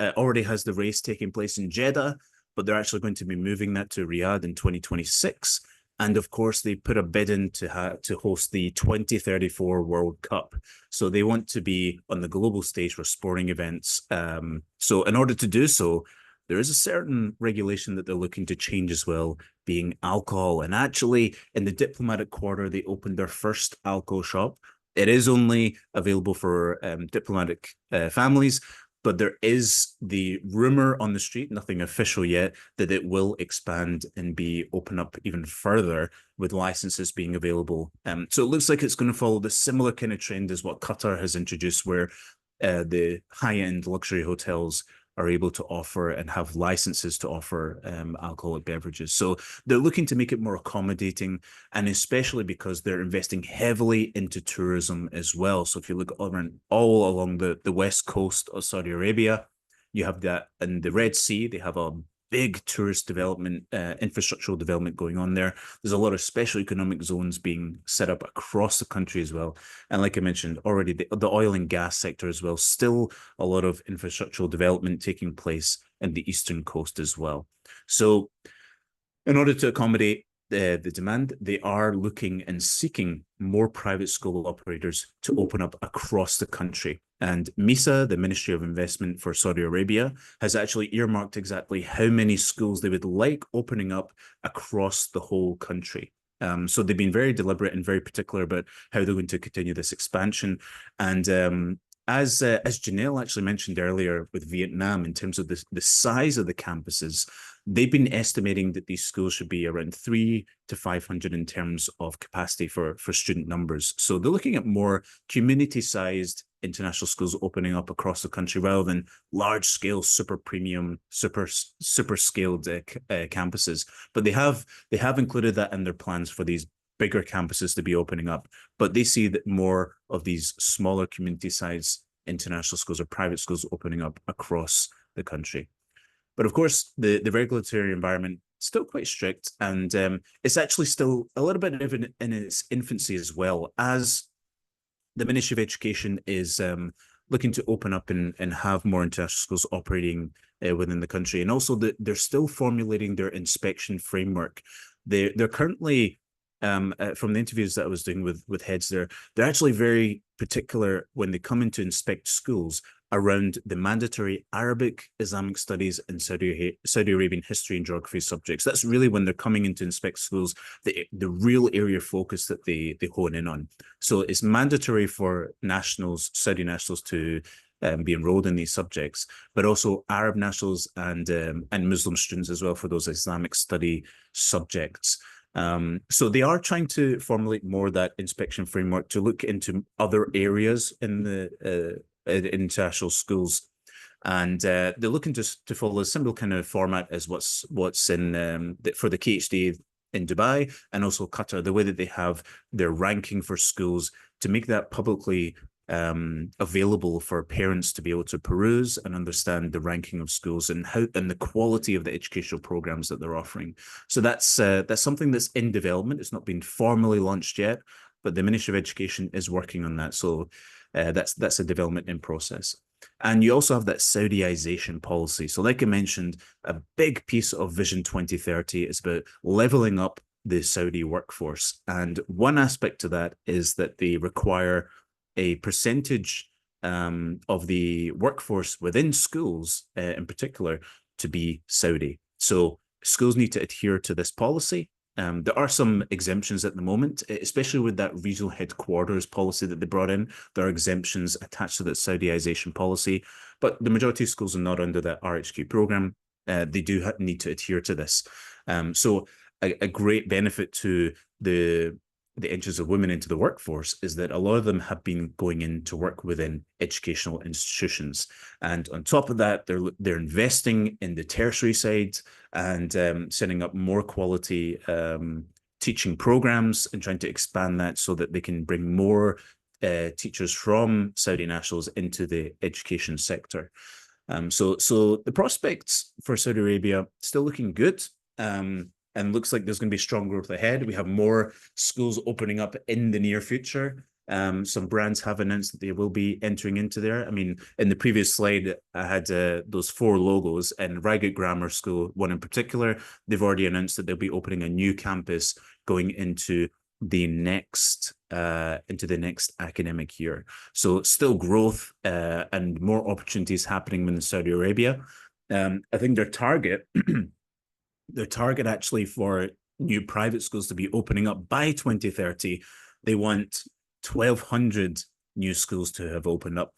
already has the race taking place in Jeddah, but they're actually going to be moving that to Riyadh in 2026. And of course, they put a bid in to host the 2034 World Cup. So they want to be on the global stage for sporting events. So in order to do so, there is a certain regulation that they're looking to change as well, being alcohol. And actually, in the diplomatic quarter, they opened their first alcohol shop. It is only available for diplomatic families, but there is the rumor on the street, nothing official yet, that it will expand and be open up even further with licenses being available. So it looks like it's going to follow the similar kind of trend as what Qatar has introduced, where the high-end luxury hotels are able to offer and have licenses to offer alcoholic beverages. So they're looking to make it more accommodating, and especially because they're investing heavily into tourism as well. So if you look around all along the west coast of Saudi Arabia, you have that in the Red Sea, they have a big tourist development, infrastructural development going on there. There's a lot of special economic zones being set up across the country as well. And like I mentioned already, the oil and gas sector as well, still a lot of infrastructural development taking place in the eastern coast as well. So in order to accommodate the demand, they are looking and seeking more private school operators to open up across the country. And MISA, the Ministry of Investment for Saudi Arabia, has actually earmarked exactly how many schools they would like opening up across the whole country. So they've been very deliberate and very particular about how they're going to continue this expansion. And as Janelle actually mentioned earlier with Vietnam, in terms of the size of the campuses, they've been estimating that these schools should be around 300 to 500 in terms of capacity for student numbers. So they're looking at more community-sized international schools opening up across the country rather than large-scale, super premium, super scaled campuses. But they have included that in their plans for these bigger campuses to be opening up. But they see that more of these smaller community-sized international schools or private schools opening up across the country. But of course, the regulatory environment is still quite strict, and it's actually still a little bit in its infancy as well, as the Ministry of Education is looking to open up and have more international schools operating within the country. And also they're still formulating their inspection framework. They're currently, from the interviews that I was doing with heads there, they're actually very particular when they come in to inspect schools around the mandatory Arabic, Islamic studies, and Saudi Arabian history and geography subjects. That's really when they're coming in to inspect schools, the real area of focus that they hone in on. So it's mandatory for nationals, Saudi nationals, to be enrolled in these subjects, but also Arab nationals and Muslim students as well for those Islamic study subjects. So they are trying to formulate more that inspection framework to look into other areas in the international schools. And they're looking to follow a similar kind of format as what's in for the KHD in Dubai and also Qatar, the way that they have their ranking for schools, to make that publicly available for parents to be able to peruse and understand the ranking of schools and the quality of the educational programs that they're offering. So that's something that's in development. It's not been formally launched yet, but the Ministry of Education is working on that. So that's a development in process. And you also have that Saudiization policy. So like I mentioned, a big piece of Vision 2030 is about leveling up the Saudi workforce. And one aspect to that is that they require a percentage of the workforce within schools in particular to be Saudi. So schools need to adhere to this policy. There are some exemptions at the moment, especially with that regional headquarters policy that they brought in. There are exemptions attached to that Saudiization policy, but the majority of schools are not under that RHQ program. They do need to adhere to this. So a great benefit to the entrance of women into the workforce is that a lot of them have been going in to work within educational institutions. And on top of that, they're investing in the tertiary side and setting up more quality teaching programs and trying to expand that so that they can bring more teachers from Saudi nationals into the education sector. So the prospects for Saudi Arabia still looking good. And looks like there's going to be strong growth ahead. We have more schools opening up in the near future. Some brands have announced that they will be entering into there. I mean, in the previous slide, I had those 4 logos, and Reigate Grammar School, one in particular, they've already announced that they'll be opening a new campus going into the next academic year. So still growth and more opportunities happening in Saudi Arabia. I think their target actually for new private schools to be opening up by 2030, they want 1,200 new schools to have opened up.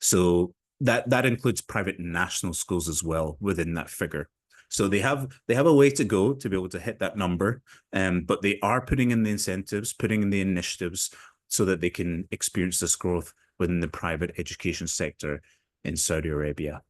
So that includes private national schools as well within that figure. So they have a way to go to be able to hit that number, but they are putting in the incentives, putting in the initiatives so that they can experience this growth within the private education sector in Saudi Arabia.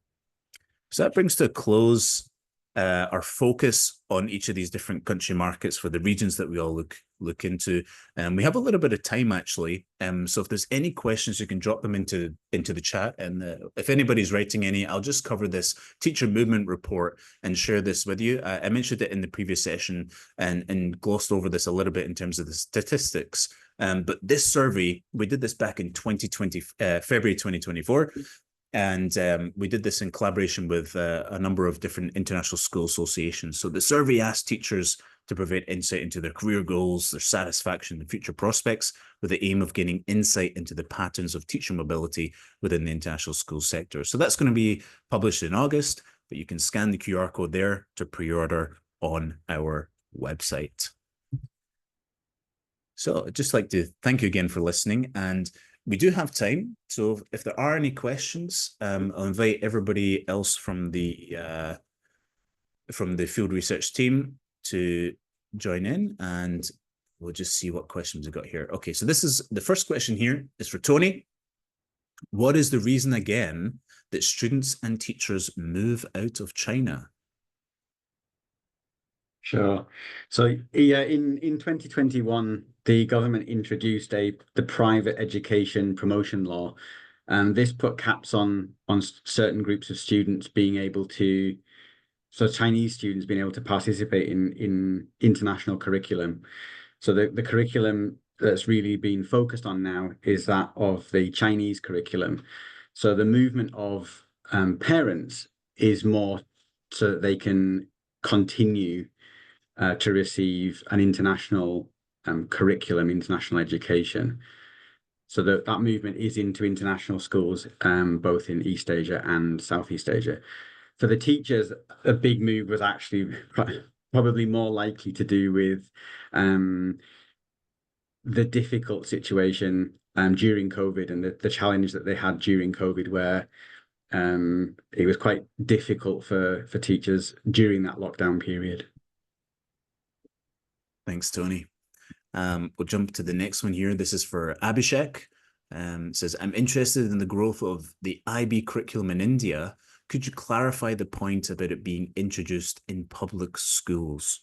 So that brings to a close our focus on each of these different country markets for the regions that we all look into. We have a little bit of time actually. So if there's any questions, you can drop them into the chat. And if anybody's writing any, I'll just cover this teacher movement report and share this with you. I mentioned it in the previous session and glossed over this a little bit in terms of the statistics. But this survey, we did this back in February 2024. And we did this in collaboration with a number of different international school associations. So the survey asked teachers to provide insight into their career goals, their satisfaction, and future prospects, with the aim of gaining insight into the patterns of teacher mobility within the international school sector. So that's going to be published in August, but you can scan the QR code there to pre-order on our website. So I'd just like to thank you again for listening, and we do have time, so if there are any questions, I'll invite everybody else from the field research team to join in, and we'll just see what questions we got here. Okay, so this is the first question here is for Tony. What is the reason again that students and teachers move out of China? Sure. So yeah, in 2021, the government introduced the private education promotion law, and this put caps on certain groups of students being able to, so Chinese students being able to participate in international curriculum. So the curriculum that's really been focused on now is that of the Chinese curriculum. So the movement of parents is more so that they can continue to receive an international curriculum, international education. So that movement is into international schools, both in East Asia and Southeast Asia. For the teachers, a big move was actually probably more likely to do with the difficult situation during COVID and the challenge that they had during COVID, where it was quite difficult for teachers during that lockdown period. Thanks, Tony. We'll jump to the next one here. This is for Abhishek. says, I'm interested in the growth of the IB curriculum in India. Could you clarify the point about it being introduced in public schools?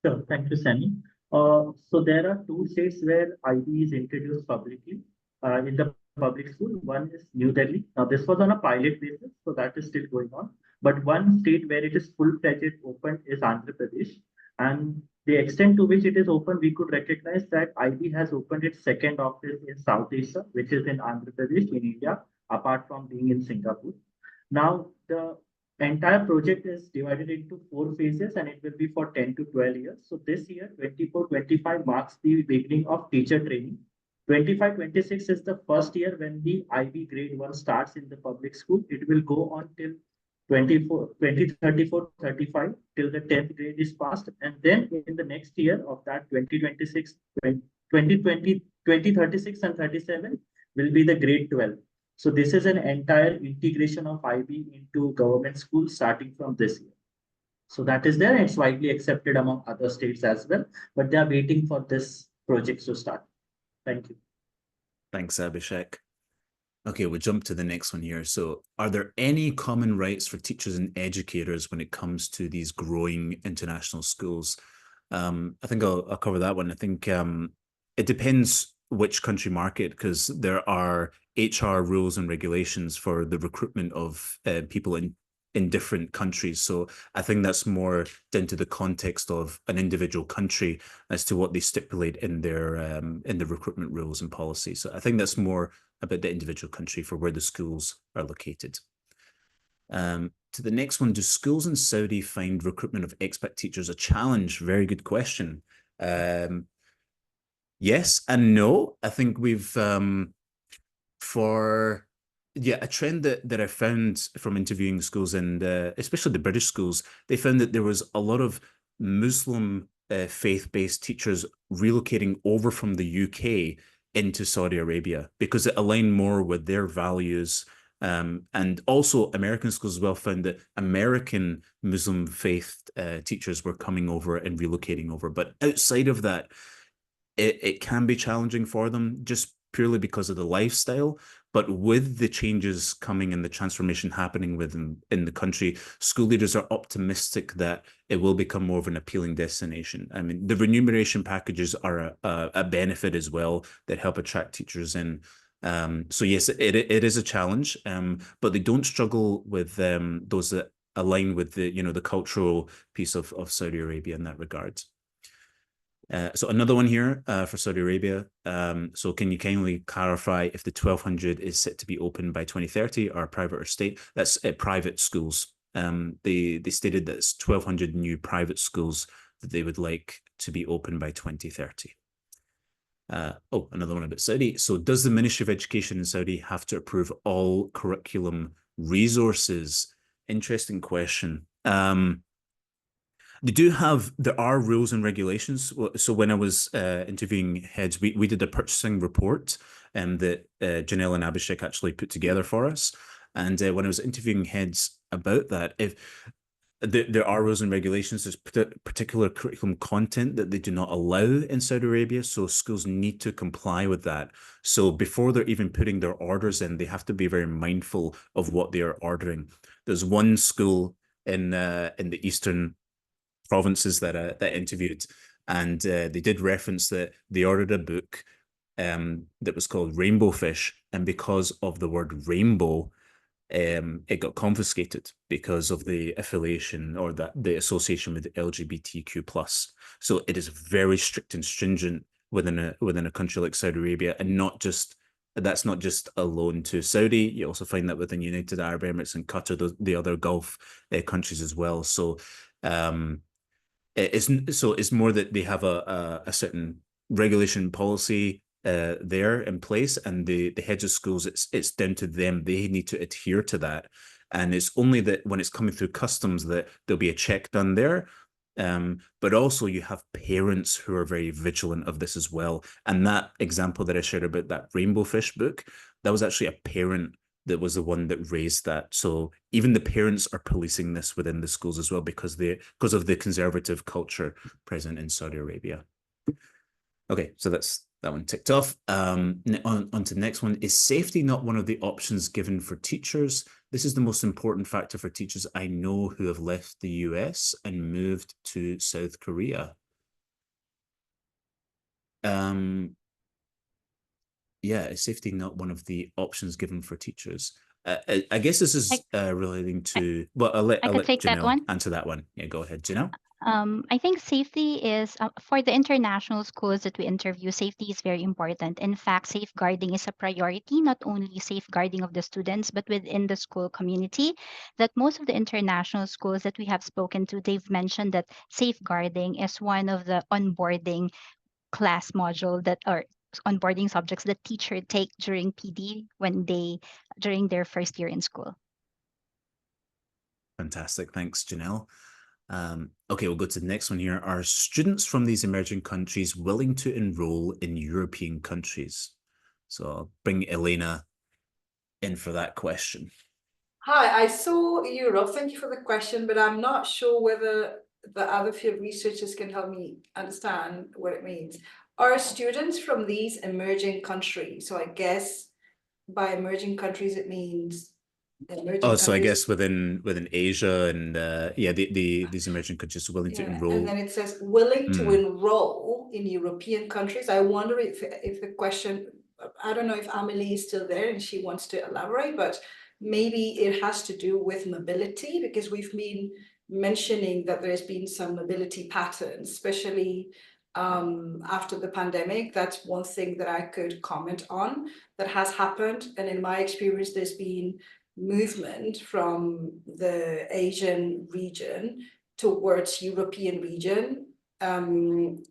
Sure, thank you, Sammy. So there are two states where IB is introduced publicly in the public school. One is New Delhi. Now, this was on a pilot basis, so that is still going on. But one state where it is full-fledged open is Andhra Pradesh. And the extent to which it is open, we could recognize that IB has opened its second office in South Asia, which is in Andhra Pradesh in India, apart from being in Singapore. Now, the entire project is divided into 4 phases and it will be for 10 to 12 years. So this year, 24-25 marks the beginning of teacher training. 25-26 is the first year when the IB grade 1 starts in the public school. It will go on till 2034-35 till the 10th grade is passed. And then in the next year of that 2026, 2036 and 37 will be the grade 12. So this is an entire integration of IB into government schools starting from this year. So that is there. It's widely accepted among other states as well, but they are waiting for this project to start. Thank you. Thanks, Abhishek. Okay, we'll jump to the next one here. So are there any common rights for teachers and educators when it comes to these growing international schools? I think I'll cover that one. I think it depends which country market, because there are HR rules and regulations for the recruitment of people in different countries. So I think that's more down to the context of an individual country as to what they stipulate in their recruitment rules and policies. So I think that's more about the individual country for where the schools are located. To the next one, do schools in Saudi find recruitment of expat teachers a challenge? Very good question. Yes and no. I think we've a trend that I found from interviewing schools, and especially the British schools, they found that there was a lot of Muslim faith-based teachers relocating over from the UK into Saudi Arabia because it aligned more with their values. And also American schools as well found that American Muslim faith teachers were coming over and relocating over. But outside of that, it can be challenging for them just purely because of the lifestyle. But with the changes coming and the transformation happening within in the country, school leaders are optimistic that it will become more of an appealing destination. I mean, the remuneration packages are a benefit as well that help attract teachers in. So yes, it is a challenge, but they don't struggle with those that align with the cultural piece of Saudi Arabia in that regard. So another one here for Saudi Arabia. So can you kindly clarify if the 1200 is set to be open by 2030 or private or state? That's private schools. They stated that it's 1200 new private schools that they would like to be open by 2030. Another one about Saudi. So does the Ministry of Education in Saudi have to approve all curriculum resources? Interesting question. There are rules and regulations. So when I was interviewing heads, we did a purchasing report that Janelle and Abhishek actually put together for us. And when I was interviewing heads about that, if there are rules and regulations, there's particular curriculum content that they do not allow in Saudi Arabia. So schools need to comply with that. So before they're even putting their orders in, they have to be very mindful of what they are ordering. There's one school in the Eastern provinces that I interviewed, and they did reference that they ordered a book that was called Rainbow Fish, and because of the word rainbow, it got confiscated because of the affiliation or the association with the LGBTQ+. So it is very strict and stringent within a country like Saudi Arabia, and that's not just alone to Saudi. You also find that within United Arab Emirates and Qatar, the other Gulf countries as well. So it's more that they have a certain regulation policy there in place, and the heads of schools, it's down to them. They need to adhere to that, and it's only that when it's coming through customs that there'll be a check done there. But also you have parents who are very vigilant of this as well. And that example that I shared about that Rainbow Fish book, that was actually a parent that was the one that raised that. So even the parents are policing this within the schools as well because of the conservative culture present in Saudi Arabia. Okay, so that's that one ticked off. On to the next one. Is safety not one of the options given for teachers? This is the most important factor for teachers I know who have left the US and moved to South Korea. Yeah, is safety not one of the options given for teachers? I guess this is relating to, well, I'll let take that Janelle one. answer that one. Yeah, go ahead, Janelle. I think safety is, for the international schools that we interview, safety is very important. In fact, safeguarding is a priority, not only safeguarding of the students, but within the school community. That most of the international schools that we have spoken to, they've mentioned that safeguarding is one of the onboarding class module that are onboarding subjects that teacher take during PD during their first year in school. Fantastic. Thanks, Janelle. Okay, we'll go to the next one here. Are students from these emerging countries willing to enroll in European countries? So I'll bring Elena in for that question. Hi, I saw Europe. Thank you for the question, but I'm not sure whether the other field researchers can help me understand what it means. Are students from these emerging countries? So I guess by emerging countries, it means emerging so I countries. guess within Asia and yeah, these emerging countries are willing to enroll. And then it says willing to enroll in European countries. I wonder if the question, I don't know if Amelie is still there and she wants to elaborate, but maybe it has to do with mobility, because we've been mentioning that there's been some mobility patterns, especially after the pandemic. That's one thing that I could comment on that has happened. And in my experience, there's been movement from the Asian region towards European region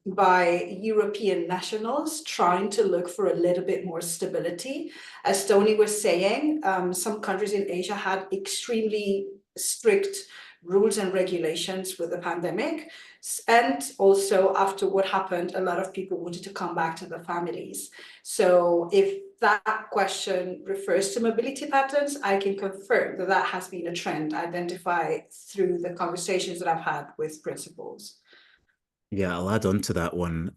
by European nationals trying to look for a little bit more stability. As Tony was saying, some countries in Asia had extremely strict rules and regulations with the pandemic. And also after what happened, a lot of people wanted to come back to their families. So if that question refers to mobility patterns, I can confirm that that has been a trend identified through the conversations that I've had with principals. Yeah, I'll add on to that one.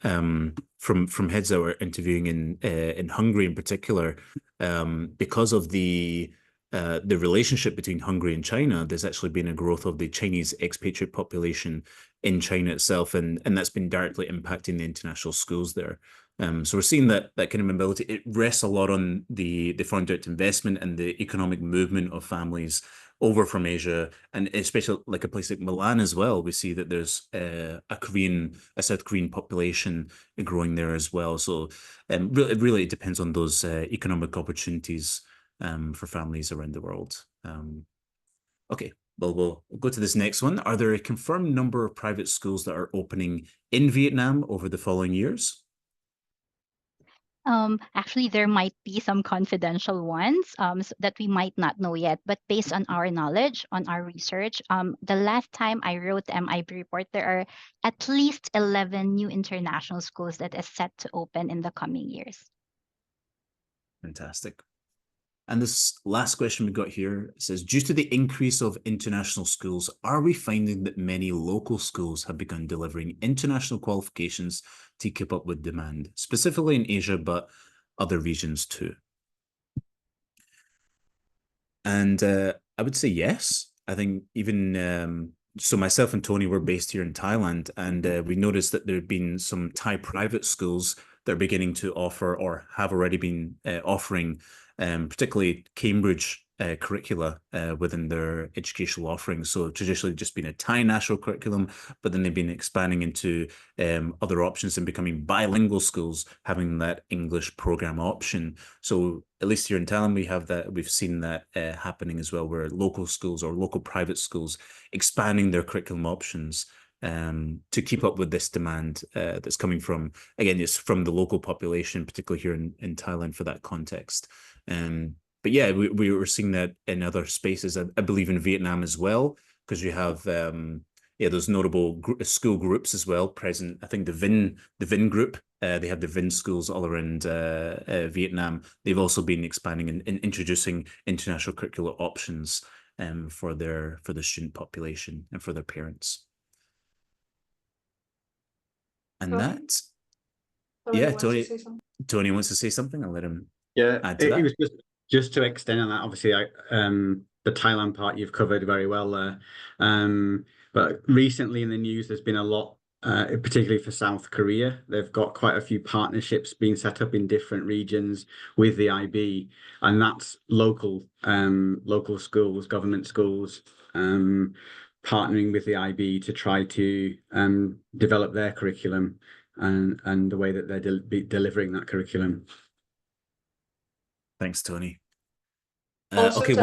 From heads that were interviewing in Hungary in particular, because of the relationship between Hungary and China, there's actually been a growth of the Chinese expatriate population in China itself, and that's been directly impacting the international schools there. So we're seeing that kind of mobility. It rests a lot on the foreign direct investment and the economic movement of families over from Asia, and especially like a place like Milan as well. We see that there's a South Korean population growing there as well. So really it depends on those economic opportunities for families around the world. Okay, well, we'll go to this next one. Are there a confirmed number of private schools that are opening in Vietnam over the following years? Actually, there might be some confidential ones that we might not know yet, but based on our knowledge, on our research, the last time I wrote the MIB report, there are at least 11 new international schools that is set to open in the coming years. Fantastic. And this last question we got here says, due to the increase of international schools, are we finding that many local schools have begun delivering international qualifications to keep up with demand, specifically in Asia, but other regions too? And I would say yes. I think even, so myself and Tony were based here in Thailand, and we noticed that there have been some Thai private schools that are beginning to offer or have already been offering particularly Cambridge curricula within their educational offerings. So traditionally just been a Thai national curriculum, but then they've been expanding into other options and becoming bilingual schools, having that English program option. So at least here in Thailand, we've seen that happening as well, where local schools or local private schools expanding their curriculum options to keep up with this demand that's coming from, again, it's from the local population, particularly here in Thailand for that context. But yeah, we were seeing that in other spaces, I believe in Vietnam as well, because you have those notable school groups as well present. I think the Vinh group, they have the Vinh schools all around Vietnam. They've also been expanding and introducing international curricular options for the student population and for their parents. And that Yeah, wants to say something. Tony wants to say something. I'll let him Yeah, add to that. it was just to extend on that. Obviously, the Thailand part you've covered very well there. But recently in the news, there's been a lot, particularly for South Korea. They've got quite a few partnerships being set up in different regions with the IB, and that's local schools, government schools, partnering with the IB to try to develop their curriculum and the way that they're delivering that curriculum. Thanks, Tony. Also okay,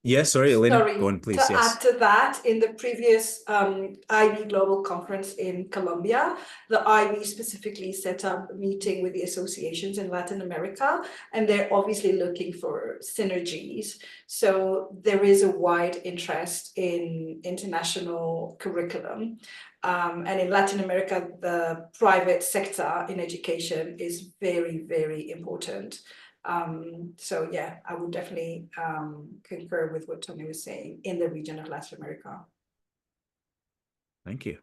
yeah, sorry, Elena, go on, please. To Yes. add to that, in the previous IB Global Conference in Colombia, the IB specifically set up a meeting with the associations in Latin America, and they're obviously looking for synergies. So there is a wide interest in international curriculum. And in Latin America, the private sector in education is very, very important. So yeah, I would definitely concur with what Tony was saying in the region of Latin America. Thank you.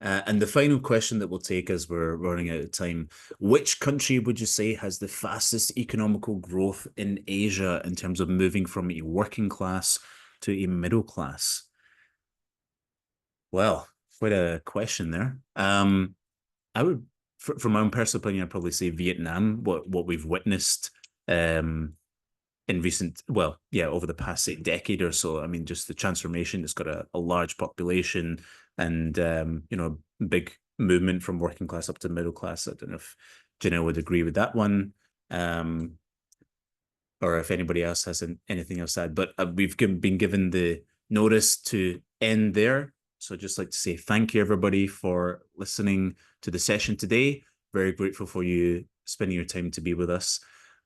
And the final question that we'll take as we're running out of time, which country would you say has the fastest economical growth in Asia in terms of moving from a working class to a middle class? Well, quite a question there. I would, from my own personal opinion, I'd probably say Vietnam, what we've witnessed in recent, well, yeah, over the past decade or so. I mean, just the transformation. It's got a large population and, you know, big movement from working class up to middle class. I don't know if Janelle would agree with that one, or if anybody else has anything else to add. But we've been given the notice to end there. So I'd just like to say thank you, everybody, for listening to the session today. Very grateful for you spending your time to be with us.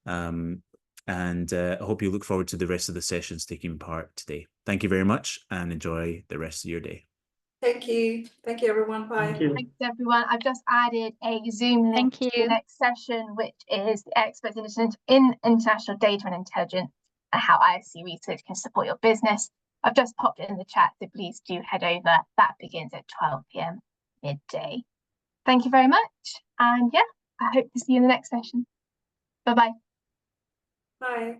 And I hope you look forward to the rest of the sessions taking part today. Thank you very much and enjoy the rest of your day. Thank you. Thank you, everyone. Bye. Thank you. Thanks, everyone. I've just added a Zoom link Thank to the you. next session, which is the experts in international data and intelligence and how ISC research can support your business. I've just popped it in the chat, so please do head over. That begins at 12 p.m. midday. Thank you very much. And yeah, I hope to see you in the next session. Bye-bye. Bye.